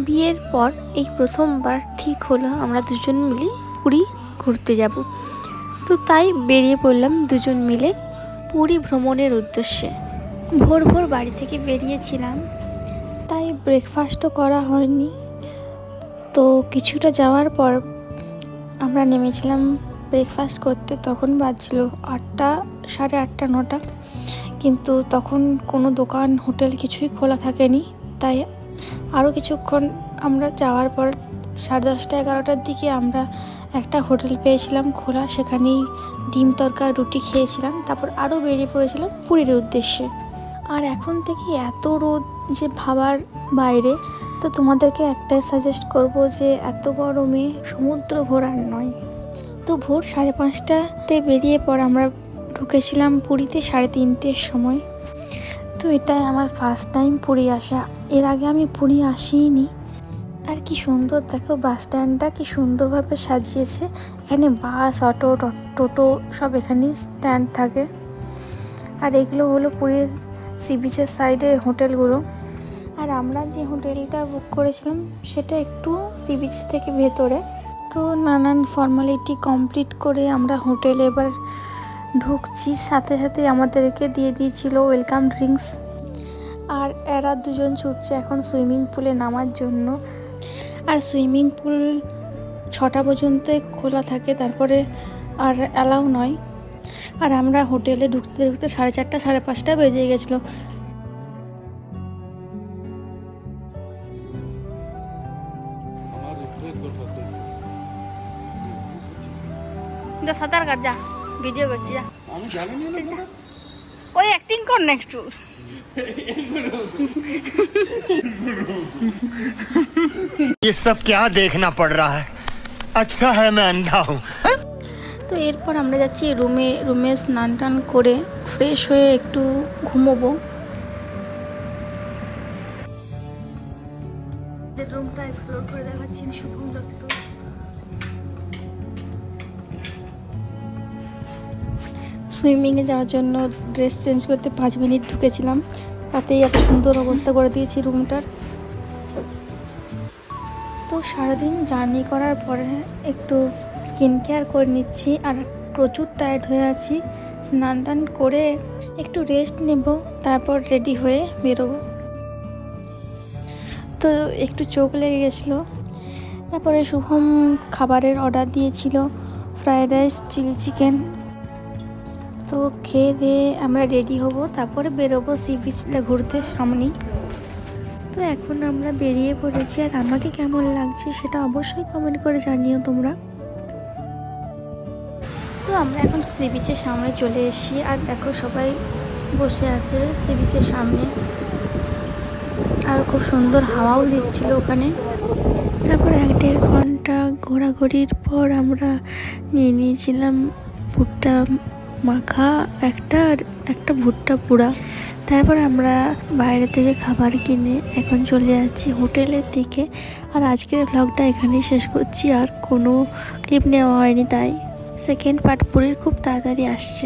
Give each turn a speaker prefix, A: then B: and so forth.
A: বিয়ের পর এই প্রথমবার ঠিক হলো আমরা দুজন মিলে পুরী ঘুরতে যাব। তো তাই বেরিয়ে পড়লাম দুজন মিলে পুরী ভ্রমণের উদ্দেশ্যে। ভোর ভোর বাড়ি থেকে বেরিয়েছিলাম, তাই ব্রেকফাস্টও করা হয়নি। তো কিছুটা যাওয়ার পর আমরা নেমেছিলাম ব্রেকফাস্ট করতে। তখন বাজছিল 8টা, সাড়ে 8টা 9টা, কিন্তু তখন কোনো দোকান হোটেল কিছুই খোলা থাকেনি। তাই আরও কিছুক্ষণ আমরা যাওয়ার পর 10:30 11টার দিকে আমরা একটা হোটেল পেয়েছিলাম খোলা, সেখানেই ডিম তড়কা রুটি খেয়েছিলাম। তারপর আরও বেরিয়ে পড়েছিলাম পুরীর উদ্দেশ্যে। আর এখন থেকে এত রোদ যে ভাবার বাইরে। তো তোমাদেরকে একটাই সাজেস্ট করব যে এত গরমে সমুদ্র ঘোরার নয়। তো ভোর 5:30টাতে বেরিয়ে পর আমরা ঢুকেছিলাম পুরীতে 3:30টের সময়। তো এটাই আমার ফার্স্ট টাইম পুরী আসা, এর আগে আমি পুরী আসিনি। আর কি সুন্দর দেখো, বাস স্ট্যান্ডটা কি সুন্দরভাবে সাজিয়েছে। এখানে বাস, অটো, টোটো সব এখানেই স্ট্যান্ড থাকে। আর এগুলো হলো পুরীর সি বিচের সাইডে হোটেলগুলো। আর আমরা যে হোটেলটা বুক করেছিলাম সেটা একটু সি বিচ থেকে ভেতরে। তো নানান ফর্মালিটি কমপ্লিট করে আমরা হোটেলে এবার ঢুকছি। সাথে সাথে আমাদেরকে দিয়ে দিয়েছিল ওয়েলকাম ড্রিঙ্কস। আর এরা দুজন ছুটছে এখন সুইমিং পুলে নামার জন্য। আর সুইমিং পুল 6টা পর্যন্ত খোলা থাকে, তারপরে আর অ্যালাউ নয়। আর আমরা হোটেলে ঢুকতে ঢুকতে 4:30 5:30 বেজে গেছিলো। সাঁতার কাট, যা ভিডিও করছি, যা ওই অ্যাক্টিং কর না একটু।
B: ये सब क्या देखना पड़ रहा है, अच्छा है मैं अंधा हूँ।
A: তো এরপর আমরা যাচ্ছি রুমে স্নান টান করে ফ্রেশ হয়ে একটু ঘুমোবো। রুমটা এক্সপ্লোর করে দেখাচ্ছি শুভম দত্ত। সুইমিংয়ে যাওয়ার জন্য ড্রেস চেঞ্জ করতে 5 মিনিট ঢুকেছিলাম, তাতেই এত সুন্দর অবস্থা করে দিয়েছি রুমটার। তো সারাদিন জার্নি করার পরে একটু স্কিন কেয়ার করে নিচ্ছি। আর প্রচুর টায়ার্ড হয়ে আছি, স্নান টান করে একটু রেস্ট নেব, তারপর রেডি হয়ে বেরোবো। তো একটু চোখ লেগে গেছিলো। তারপরে শুভম খাবারের অর্ডার দিয়েছিল, ফ্রায়েড রাইস, চিলি চিকেন। তো খেয়ে দিয়ে আমরা রেডি হব, তারপরে বেরোবো সি বিচটা ঘুরতে সামনেই। তো এখন আমরা বেরিয়ে পড়েছি। আর আমাকে কেমন লাগছে সেটা অবশ্যই কমেন্ট করে জানিও তোমরা। তো আমরা এখন সি বিচের সামনে চলে এসেছি। আর দেখো সবাই বসে আছে সি বিচের সামনে, আর খুব সুন্দর হাওয়াও দিচ্ছিল ওখানে। তারপর 1-1.5 ঘন্টা ঘোরাঘুরির পর আমরা নিয়ে নিয়েছিলাম ভুট্টা মাখা একটা ভুট্টা পোড়া। তারপর আমরা বাইরে থেকে খাবার কিনে এখন চলে যাচ্ছি হোটেলের দিকে। আর আজকের ব্লগটা এখানেই শেষ করছি, আর কোনো ক্লিপ নেওয়া হয়নি, তাই সেকেন্ড পার্ট পুরীর খুব তাড়াতাড়ি আসছে।